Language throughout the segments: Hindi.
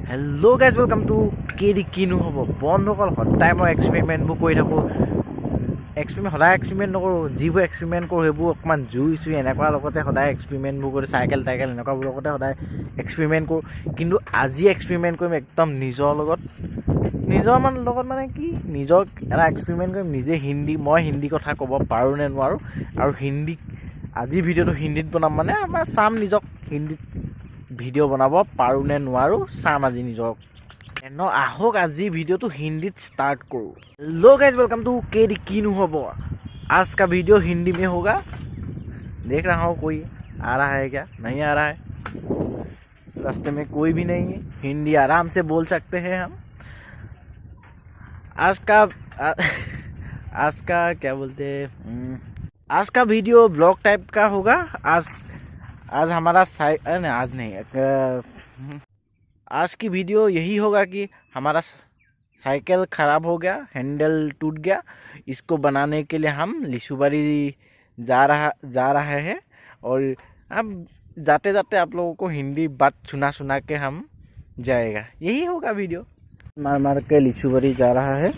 Hello guys welcome to KD किनु हब बंधुकल सदाय मैं एक्सपेरिमेंटबूर कर थको सदाय एक्सपेरिमेंट नकरो जीव एक्सपेरिमेंट करो सेबूर अकमान जुई चुई एनेकुवा लगते सदाय एक्सपेरिमेंटबूर कर साइकेल टाइकेल एनेकुवाबूर लगते सदाय एक्सपेरिमेंट करो किन्तु आज एक्सपेरिमेंट करिम एकदम निजर माने कि निजक एटा एक्सपेरिमेंट करिम निजे हिंदी मैं हिंदी कथा कब पारो ने नोवारो आरो हिंदी आज भिडिओ हिंदीत बनाम माने आमार साम निजक हिंदीत भिडिओ बनाब पारो ने नोवारो साम आज निजक एन आहक आज भिडिओ हिंदीत स्टार्ट करो। Hello guys welcome to KD किनु हब। आज का वीडियो हिंदी में होगा। देख रहा हूँ कोई आ रहा है क्या, नहीं आ रहा है। रास्ते में कोई भी नहीं है, हिंदी आराम से बोल सकते हैं हम। आज का क्या बोलते हैं, आज का वीडियो ब्लॉग टाइप का होगा। आज हमारा आज की वीडियो यही होगा कि हमारा साइकिल खराब हो गया, हैंडल टूट गया। इसको बनाने के लिए हम लिशुबारी जा रहे हैं और अब जाते जाते आप लोगों को हिंदी बात सुना के हम जाएगा। यही होगा वीडियो। मार के लिशुबारी जा रहे हैं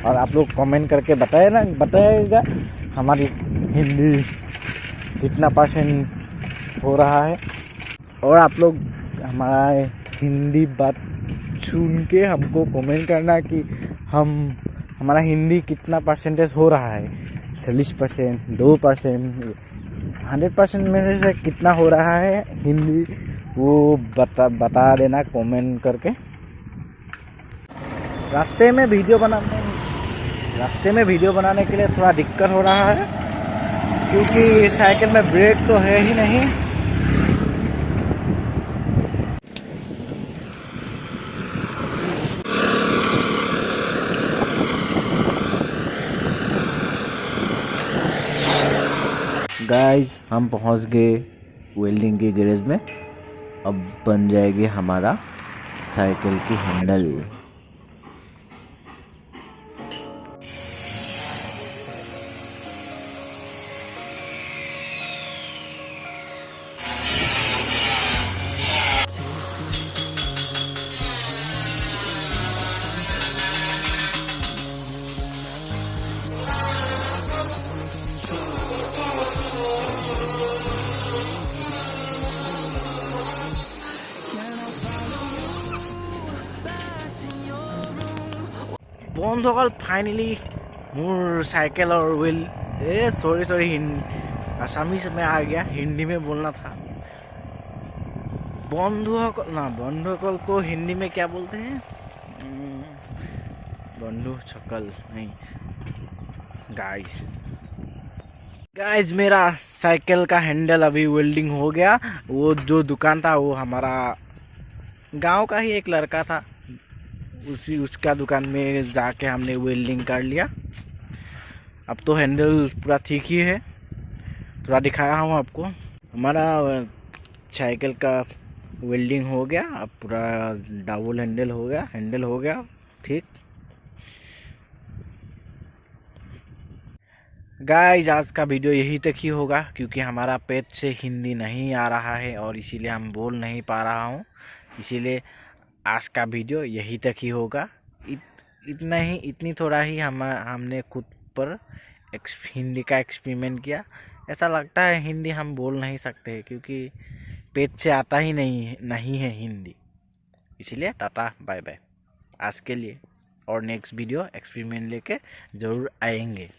और आप लोग कमेंट करके बताएगा हमारी हिंदी कितना % हो रहा है। और आप लोग हमारा हिंदी बात सुन के हमको कमेंट करना कि हमारा हिंदी कितना % हो रहा है। 40%, 2%, 100% में से कितना हो रहा है हिंदी, वो बता देना कमेंट करके। रास्ते में वीडियो बनाने के लिए थोड़ा दिक्कत हो रहा है क्योंकि साइकिल में ब्रेक तो है ही नहीं। गाइस हम पहुंच गए वेल्डिंग के गैरेज में। अब बन जाएगी हमारा साइकिल की हैंडल। बंधुकल फाइनली मोर साइकिल और व्हील सॉरी असमीज में आ गया, हिंदी में बोलना था। बंधुकल को हिंदी में क्या बोलते हैं, बंधु छकल नहीं। गाइस मेरा साइकिल का हैंडल अभी वेल्डिंग हो गया। वो जो दुकान था वो हमारा गांव का ही एक लड़का था, उसका दुकान में जाके हमने वेल्डिंग कर लिया। अब तो हैंडल पूरा ठीक ही है। थोड़ा दिखा रहा हूँ आपको। हमारा साइकिल का वेल्डिंग हो गया, अब पूरा डबल हैंडल हो गया ठीक। गाइस आज का वीडियो यही तक ही होगा क्योंकि हमारा पेट से हिंदी नहीं आ रहा है और इसीलिए हम बोल नहीं पा रहा हूँ। इसीलिए आज का वीडियो यही तक ही होगा। इतनी थोड़ा ही हमने खुद पर हिंदी का एक्सपेरिमेंट किया। ऐसा लगता है हिंदी हम बोल नहीं सकते क्योंकि पेट से आता ही नहीं है हिंदी। इसीलिए टाटा बाय बाय आज के लिए, और नेक्स्ट वीडियो एक्सपेरिमेंट लेके ज़रूर आएंगे।